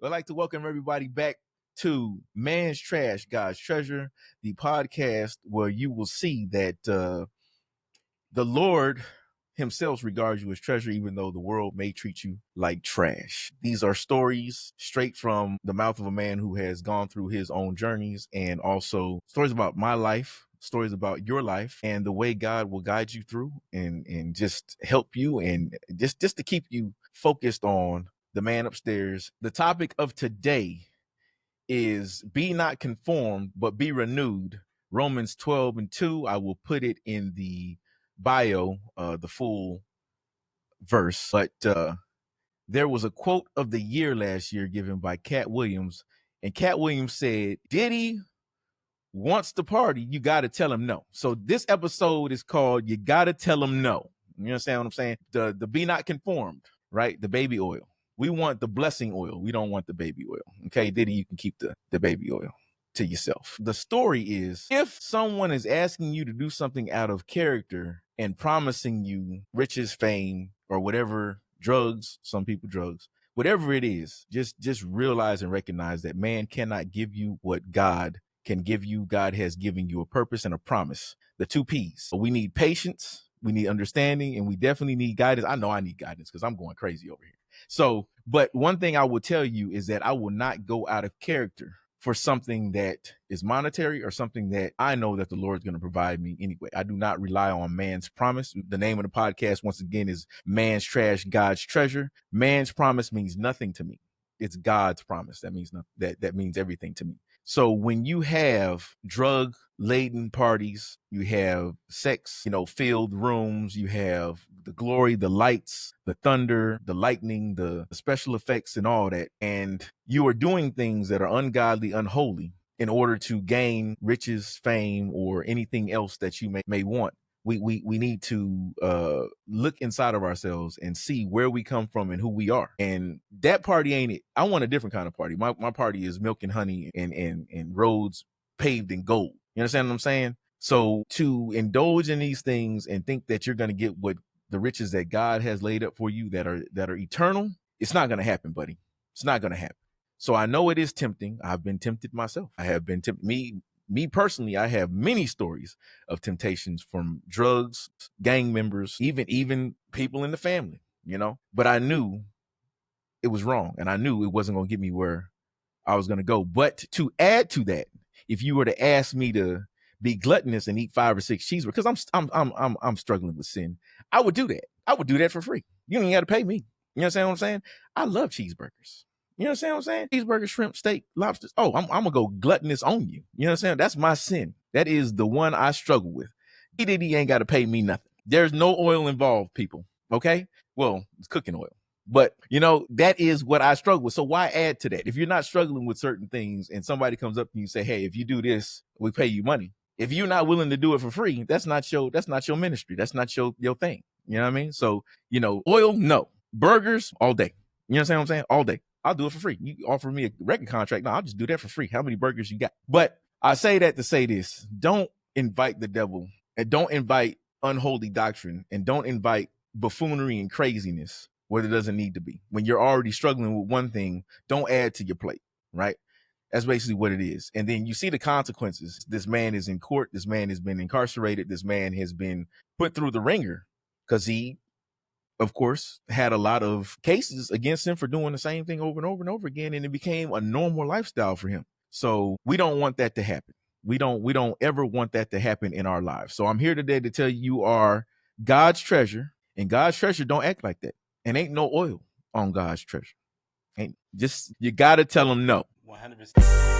I'd like to welcome everybody back to Man's Trash, God's Treasure, the podcast where you will see that the Lord himself regards you as treasure, even though the world may treat you like trash. These are stories straight from the mouth of a man who has gone through his own journeys, and also stories about my life, stories about your life, and the way God will guide you through and just help you, and just to keep you focused on the man upstairs. The topic of today is be not conformed, but be renewed. Romans 12:2. I will put it in the bio, the full verse. But there was a quote of the year last year given by Katt Williams. And Katt Williams said, Diddy wants to party, you got to tell him no. So this episode is called You Gotta Tell Him No. You understand what I'm saying? The be not conformed, right? The baby oil. We want the blessing oil. We don't want the baby oil. Okay, Diddy, you can keep the baby oil to yourself. The story is, if someone is asking you to do something out of character and promising you riches, fame, or whatever, drugs, some people drugs, whatever it is, just realize and recognize that man cannot give you what God can give you. God has given you a purpose and a promise. The two P's. So we need patience, we need understanding, and we definitely need guidance. I know I need guidance because I'm going crazy over here. So, but one thing I will tell you is that I will not go out of character for something that is monetary or something that I know that the Lord's going to provide me anyway. I do not rely on man's promise. The name of the podcast, once again, is Man's Trash, God's Treasure. Man's promise means nothing to me. It's God's promise. That means nothing. That means everything to me. So when you have drug-laden parties, you have sex, filled rooms, you have the glory, the lights, the thunder, the lightning, the special effects and all that, and you are doing things that are ungodly, unholy, in order to gain riches, fame, or anything else that you may want. We need to look inside of ourselves and see where we come from and who we are. And that party ain't it. I want a different kind of party. My party is milk and honey and roads paved in gold. You understand what I'm saying? So to indulge in these things and think that you're going to get what the riches that God has laid up for you that are eternal, it's not going to happen, buddy. It's not going to happen. So I know it is tempting. I've been tempted myself. I have been tempted. Me personally, I have many stories of temptations from drugs, gang members, even people in the family, but I knew it was wrong, and I knew it wasn't going to get me where I was going to go. But to add to that, if you were to ask me to be gluttonous and eat 5 or 6 cheeseburgers, because I'm struggling with sin, I would do that. I would do that for free. You don't even got to pay me. You understand what I'm saying? I love cheeseburgers. You understand what I'm saying? Cheeseburger, shrimp, steak, lobsters. Oh, I'm going to go gluttonous on you. You understand? That's my sin. That is the one I struggle with. Diddy ain't got to pay me nothing. There's no oil involved, people. Okay? Well, it's cooking oil. But, that is what I struggle with. So why add to that? If you're not struggling with certain things and somebody comes up to you and say, hey, if you do this, we pay you money. If you're not willing to do it for free, that's not your ministry. That's not your thing. You know what I mean? So, oil, no. Burgers, all day. You understand what I'm saying? All day. I'll do it for free. You offer me a record contract. No, I'll just do that for free. How many burgers you got? But I say that to say this. Don't invite the devil, and don't invite unholy doctrine, and don't invite buffoonery and craziness where there doesn't need to be. When you're already struggling with one thing, don't add to your plate, right? That's basically what it is. And then you see the consequences. This man is in court. This man has been incarcerated. This man has been put through the ringer because he, of course, had a lot of cases against him for doing the same thing over and over and over again, and it became a normal lifestyle for him. So we don't want that to happen. We don't ever want that to happen in our lives. So I'm here today to tell you are God's treasure, and God's treasure don't act like that. And ain't no oil on God's treasure. You got to tell him no. 100%.